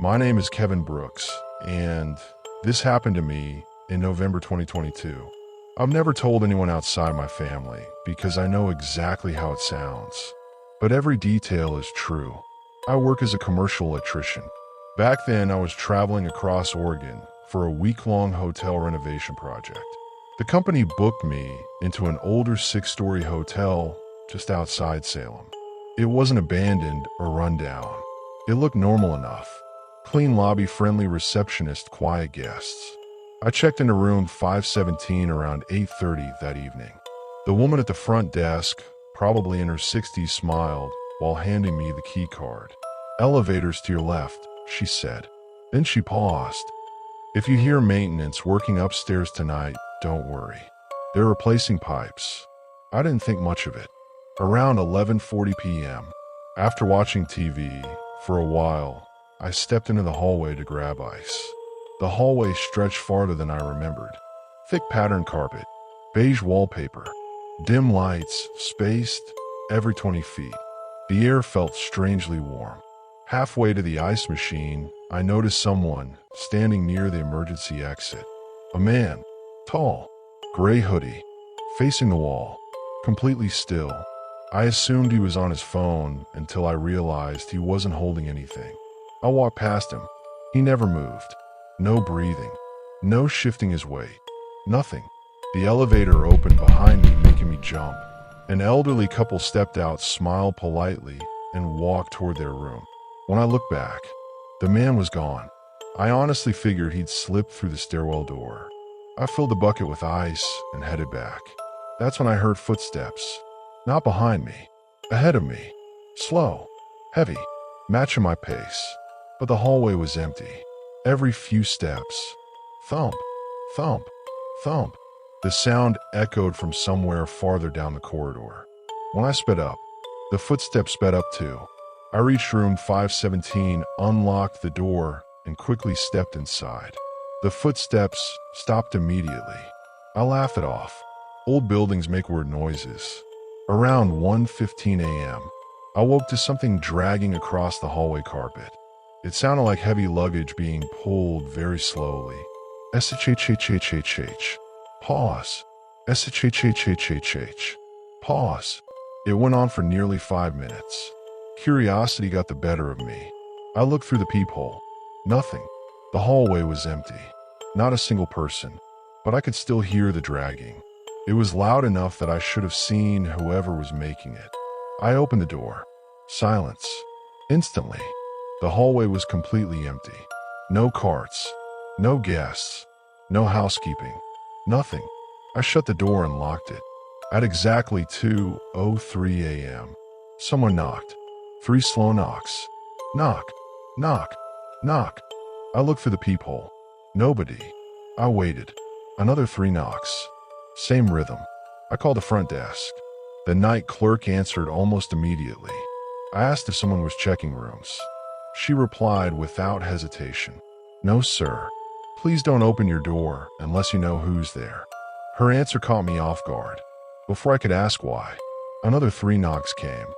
My name is Kevin Brooks, and this happened to me in November 2022. I've never told anyone outside my family because I know exactly how it sounds. But every detail is true. I work as a commercial electrician. Back then, I was traveling across Oregon for a week-long hotel renovation project. The company booked me into an older 6-story hotel just outside Salem. It wasn't abandoned or run down. It looked normal enough. Clean lobby, friendly receptionist, quiet guests. I checked into room 517 around 8:30 that evening. The woman at the front desk, probably in her 60s, smiled while handing me the key card. "Elevators to your left," she said. Then she paused. "If you hear maintenance working upstairs tonight, don't worry. They're replacing pipes." I didn't think much of it. Around 11:40 p.m., after watching TV for a while, I stepped into the hallway to grab ice. The hallway stretched farther than I remembered. Thick patterned carpet, beige wallpaper, dim lights, spaced every 20 feet. The air felt strangely warm. Halfway to the ice machine, I noticed someone standing near the emergency exit. A man, tall, gray hoodie, facing the wall, completely still. I assumed he was on his phone until I realized he wasn't holding anything. I walked past him. He never moved. No breathing. No shifting his weight. Nothing. The elevator opened behind me, making me jump. An elderly couple stepped out, smiled politely, and walked toward their room. When I looked back, the man was gone. I honestly figured he'd slipped through the stairwell door. I filled the bucket with ice and headed back. That's when I heard footsteps. Not behind me. Ahead of me. Slow. Heavy. Matching my pace. But the hallway was empty. Every few steps. Thump. Thump. Thump. The sound echoed from somewhere farther down the corridor. When I sped up, the footsteps sped up too. I reached room 517, unlocked the door, and quickly stepped inside. The footsteps stopped immediately. I laughed it off. Old buildings make weird noises. Around 1:15 a.m., I woke to something dragging across the hallway carpet. It sounded like heavy luggage being pulled very slowly. S-H-H-H-H-H-H. Pause. S-H-H-H-H-H-H. Pause. It went on for nearly 5 minutes. Curiosity got the better of me. I looked through the peephole. Nothing. The hallway was empty. Not a single person. But I could still hear the dragging. It was loud enough that I should have seen whoever was making it. I opened the door. Silence. Instantly. The hallway was completely empty. No carts. No guests. No housekeeping. Nothing. I shut the door and locked it. At exactly 2:03 a.m., someone knocked. 3 slow knocks. Knock. Knock. Knock. I looked through the peephole. Nobody. I waited. Another 3 knocks. Same rhythm. I called the front desk. The night clerk answered almost immediately. I asked if someone was checking rooms. She replied without hesitation. "No, sir. Please don't open your door unless you know who's there." Her answer caught me off guard. Before I could ask why, another 3 knocks came.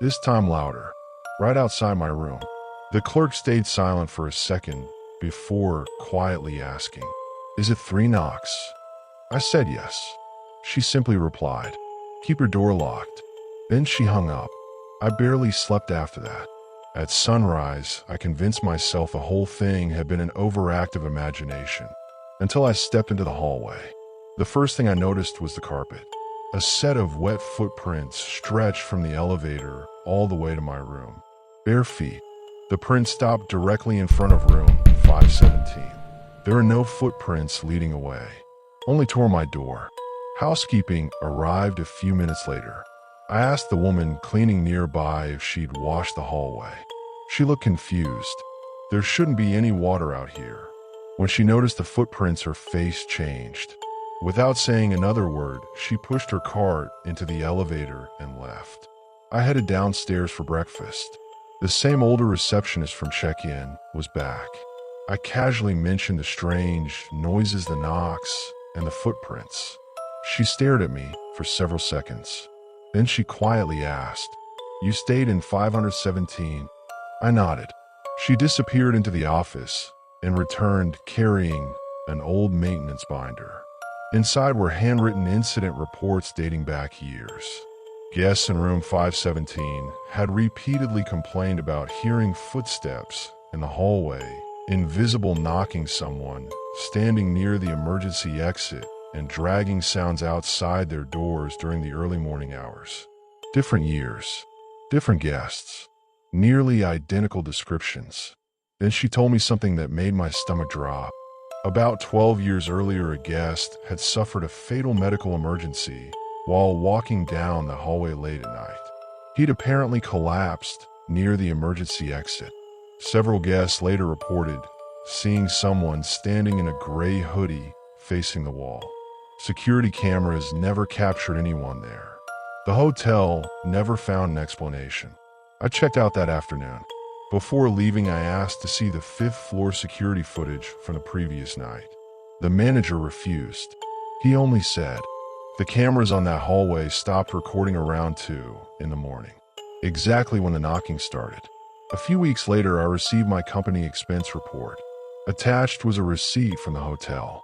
This time louder. Right outside my room. The clerk stayed silent for a second before quietly asking, "Is it 3 knocks?" I said yes. She simply replied, "Keep your door locked." Then she hung up. I barely slept after that. At sunrise, I convinced myself the whole thing had been an overactive imagination, until I stepped into the hallway. The first thing I noticed was the carpet. A set of wet footprints stretched from the elevator all the way to my room. Bare feet. The print stopped directly in front of room 517. There were no footprints leading away, only toward my door. Housekeeping arrived a few minutes later. I asked the woman cleaning nearby if she'd washed the hallway. She looked confused. "There shouldn't be any water out here." When she noticed the footprints, her face changed. Without saying another word, she pushed her cart into the elevator and left. I headed downstairs for breakfast. The same older receptionist from check-in was back. I casually mentioned the strange noises, the knocks, and the footprints. She stared at me for several seconds. Then she quietly asked, "You stayed in 517? I nodded. She disappeared into the office and returned carrying an old maintenance binder. Inside were handwritten incident reports dating back years. Guests in room 517 had repeatedly complained about hearing footsteps in the hallway, invisible knocking, someone standing near the emergency exit, and dragging sounds outside their doors during the early morning hours. Different years, different guests, nearly identical descriptions. Then she told me something that made my stomach drop. About 12 years earlier, a guest had suffered a fatal medical emergency while walking down the hallway late at night. He'd apparently collapsed near the emergency exit. Several guests later reported seeing someone standing in a gray hoodie facing the wall. Security cameras never captured anyone there. The hotel never found an explanation. I checked out that afternoon. Before leaving, I asked to see the fifth-floor security footage from the previous night. The manager refused. He only said, "The cameras on that hallway stopped recording around 2 in the morning, exactly when the knocking started." A few weeks later, I received my company expense report. Attached was a receipt from the hotel.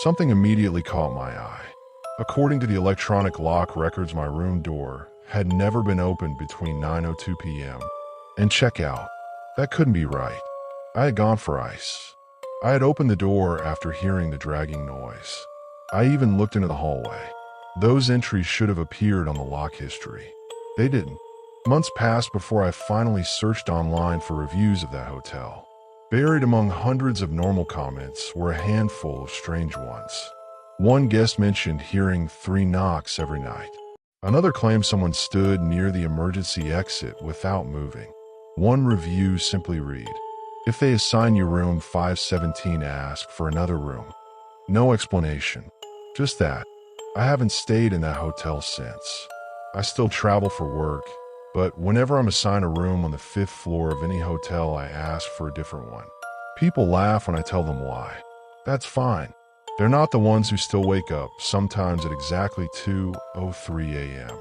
Something immediately caught my eye. According to the electronic lock records, my room door had never been opened between 9:02 p.m. and checkout. That couldn't be right. I had gone for ice. I had opened the door after hearing the dragging noise. I even looked into the hallway. Those entries should have appeared on the lock history. They didn't. Months passed before I finally searched online for reviews of that hotel. Buried among hundreds of normal comments were a handful of strange ones. One guest mentioned hearing 3 knocks every night. Another claimed someone stood near the emergency exit without moving. One review simply read, "If they assign you room 517, ask for another room." No explanation. Just that. I haven't stayed in that hotel since. I still travel for work, but whenever I'm assigned a room on the 5th floor of any hotel, I ask for a different one. People laugh when I tell them why. That's fine. They're not the ones who still wake up, sometimes at exactly 2:03 a.m.,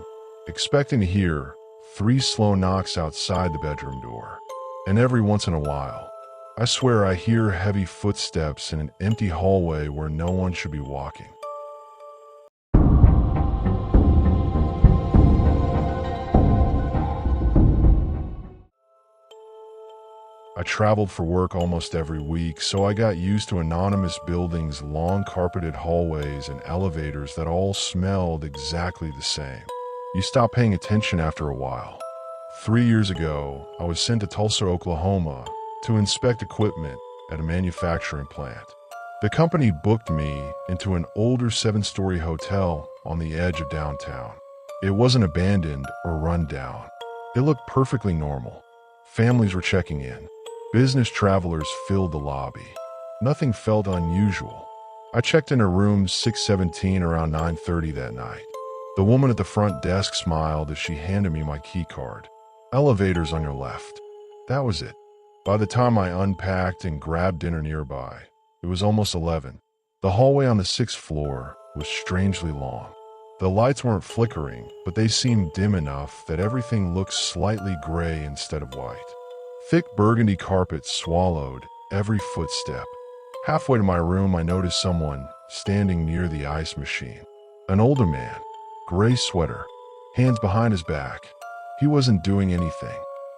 expecting to hear 3 slow knocks outside the bedroom door. And every once in a while, I swear I hear heavy footsteps in an empty hallway where no one should be walking. I traveled for work almost every week, so I got used to anonymous buildings, long carpeted hallways, and elevators that all smelled exactly the same. You stop paying attention after a while. 3 years ago, I was sent to Tulsa, Oklahoma to inspect equipment at a manufacturing plant. The company booked me into an older 7-story hotel on the edge of downtown. It wasn't abandoned or run down. It looked perfectly normal. Families were checking in. Business travelers filled the lobby. Nothing felt unusual. I checked into room 617 around 9:30 that night. The woman at the front desk smiled as she handed me my key card. "Elevators on your left." That was it. By the time I unpacked and grabbed dinner nearby, it was almost 11. The hallway on the 6th floor was strangely long. The lights weren't flickering, but they seemed dim enough that everything looked slightly gray instead of white. Thick burgundy carpet swallowed every footstep. Halfway to my room, I noticed someone standing near the ice machine. An older man, gray sweater, hands behind his back. He wasn't doing anything,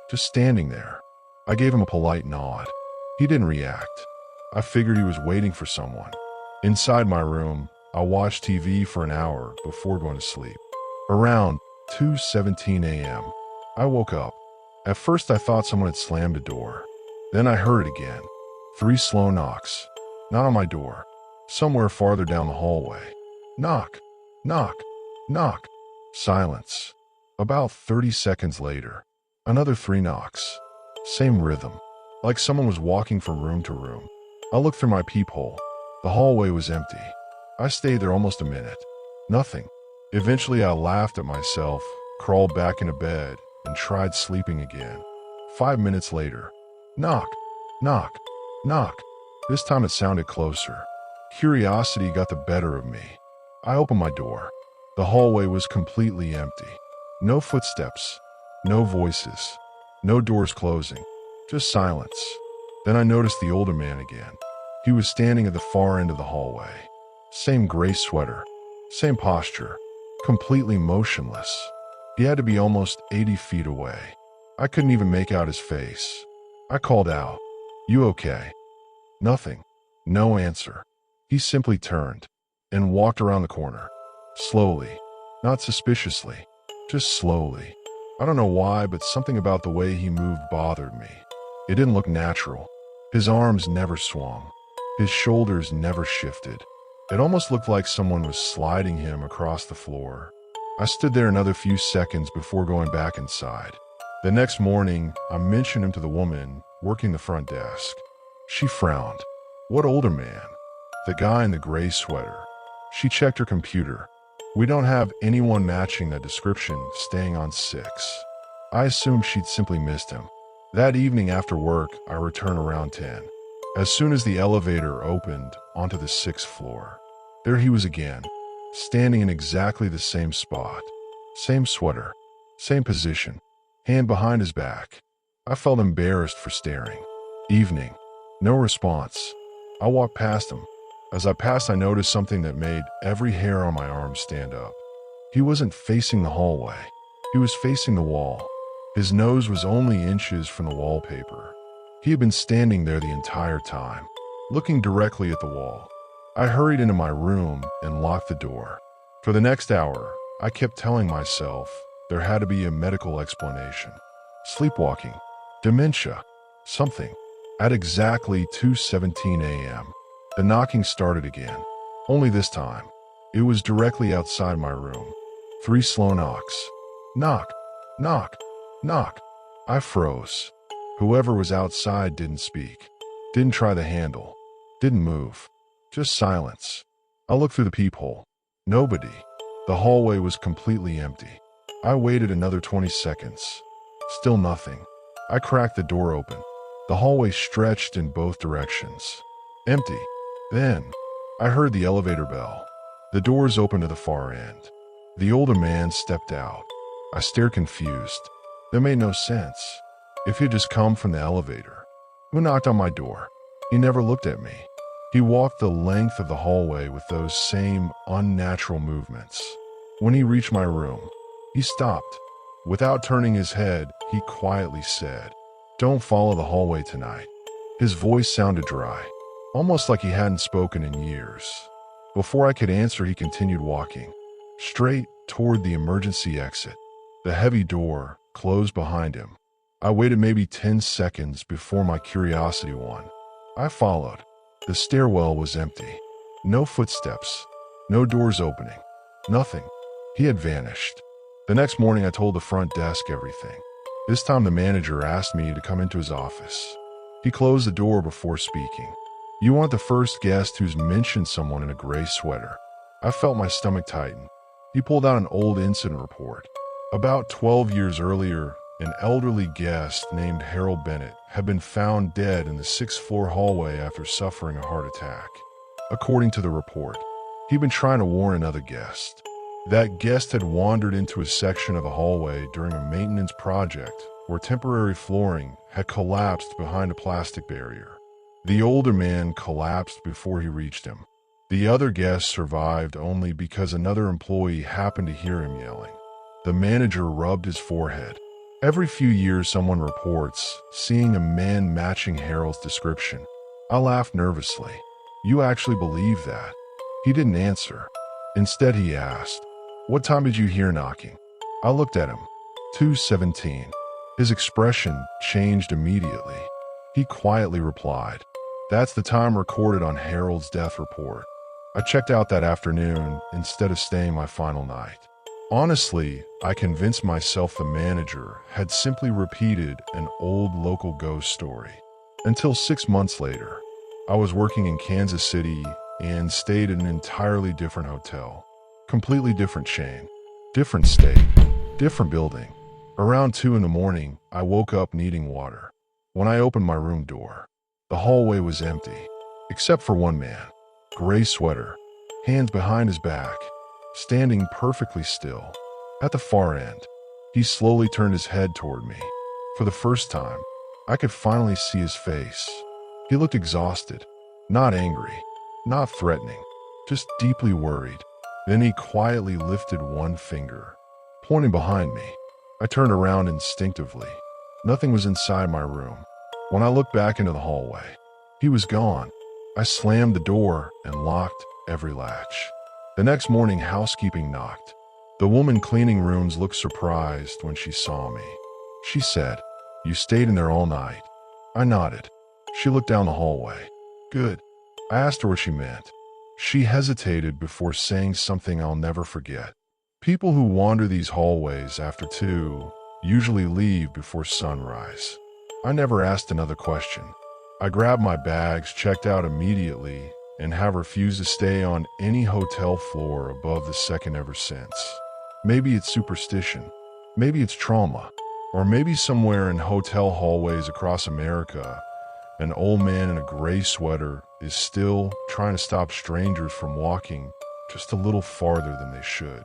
just standing there. I gave him a polite nod. He didn't react. I figured he was waiting for someone. Inside my room, I watched TV for an hour before going to sleep. Around 2:17 a.m., I woke up. At first, I thought someone had slammed a door. Then I heard it again. 3 slow knocks. Not on my door. Somewhere farther down the hallway. Knock, knock, knock. Silence. About 30 seconds later, another 3 knocks. Same rhythm, like someone was walking from room to room. I looked through my peephole. The hallway was empty. I stayed there almost a minute. Nothing. Eventually, I laughed at myself, crawled back into bed, and tried sleeping again. 5 minutes later, knock, knock, knock. This time it sounded closer. Curiosity got the better of me. I opened my door. The hallway was completely empty. No footsteps, no voices, no doors closing. Just silence. Then I noticed the older man again. He was standing at the far end of the hallway. Same gray sweater. Same posture. Completely motionless. He had to be almost 80 feet away. I couldn't even make out his face. I called out, "You okay?" Nothing. No answer. He simply turned and walked around the corner. Slowly. Not suspiciously. Just slowly. I don't know why, but something about the way he moved bothered me. It didn't look natural. His arms never swung. His shoulders never shifted. It almost looked like someone was sliding him across the floor. I stood there another few seconds before going back inside. The next morning, I mentioned him to the woman working the front desk. She frowned. "What older man?" "The guy in the gray sweater." She checked her computer. "We don't have anyone matching that description staying on 6. I assumed she'd simply missed him. That evening after work, I returned around 10. As soon as the elevator opened onto the 6th floor, there he was again, standing in exactly the same spot. Same sweater, same position, hand behind his back. I felt embarrassed for staring. Evening. No response. I walked past him. As I passed, I noticed something that made every hair on my arm stand up. He wasn't facing the hallway. He was facing the wall. His nose was only inches from the wallpaper. He had been standing there the entire time, looking directly at the wall. I hurried into my room and locked the door. For the next hour, I kept telling myself there had to be a medical explanation. Sleepwalking, dementia, something. At exactly 2:17 a.m., the knocking started again. Only this time, it was directly outside my room. 3 slow knocks. Knock, knock, knock. I froze. Whoever was outside didn't speak, didn't try the handle, didn't move. Just silence. I looked through the peephole. Nobody. The hallway was completely empty. I waited another 20 seconds. Still nothing. I cracked the door open. The hallway stretched in both directions. Empty. Then, I heard the elevator bell. The doors opened to the far end. The older man stepped out. I stared confused. That made no sense. If he had just come from the elevator, who knocked on my door? He never looked at me. He walked the length of the hallway with those same unnatural movements. When he reached my room, he stopped. Without turning his head, he quietly said, "Don't follow the hallway tonight." His voice sounded dry, almost like he hadn't spoken in years. Before I could answer, he continued walking, straight toward the emergency exit. The heavy door closed behind him. I waited maybe 10 seconds before my curiosity won. I followed. The stairwell was empty. No footsteps. No doors opening. Nothing. He had vanished. The next morning, I told the front desk everything. This time, the manager asked me to come into his office. He closed the door before speaking. "You aren't the first guest who's mentioned someone in a gray sweater." I felt my stomach tighten. He pulled out an old incident report. About 12 years earlier, an elderly guest named Harold Bennett had been found dead in the 6th floor hallway after suffering a heart attack. According to the report, he'd been trying to warn another guest. That guest had wandered into a section of the hallway during a maintenance project where temporary flooring had collapsed behind a plastic barrier. The older man collapsed before he reached him. The other guest survived only because another employee happened to hear him yelling. The manager rubbed his forehead. Every few years, someone reports seeing a man matching Harold's description. I laughed nervously. "You actually believe that?" He didn't answer. Instead, he asked, "What time did you hear knocking?" I looked at him. 2:17. His expression changed immediately. He quietly replied, "That's the time recorded on Harold's death report." I checked out that afternoon instead of staying my final night. Honestly, I convinced myself the manager had simply repeated an old local ghost story. Until 6 months later, I was working in Kansas City and stayed in an entirely different hotel. Completely different chain, different state, different building. Around 2 in the morning, I woke up needing water. When I opened my room door, the hallway was empty, except for one man, gray sweater, hands behind his back, standing perfectly still. At the far end, he slowly turned his head toward me. For the first time, I could finally see his face. He looked exhausted, not angry, not threatening, just deeply worried. Then he quietly lifted one finger, pointing behind me. I turned around instinctively. Nothing was inside my room. When I looked back into the hallway, he was gone. I slammed the door and locked every latch. The next morning, housekeeping knocked. The woman cleaning rooms looked surprised when she saw me. She said, "You stayed in there all night?" I nodded. She looked down the hallway. "Good." I asked her what she meant. She hesitated before saying something I'll never forget. "People who wander these hallways after 2 usually leave before sunrise." I never asked another question. I grabbed my bags, checked out immediately, and have refused to stay on any hotel floor above the second ever since. Maybe it's superstition, maybe it's trauma, or maybe somewhere in hotel hallways across America, an old man in a gray sweater is still trying to stop strangers from walking just a little farther than they should.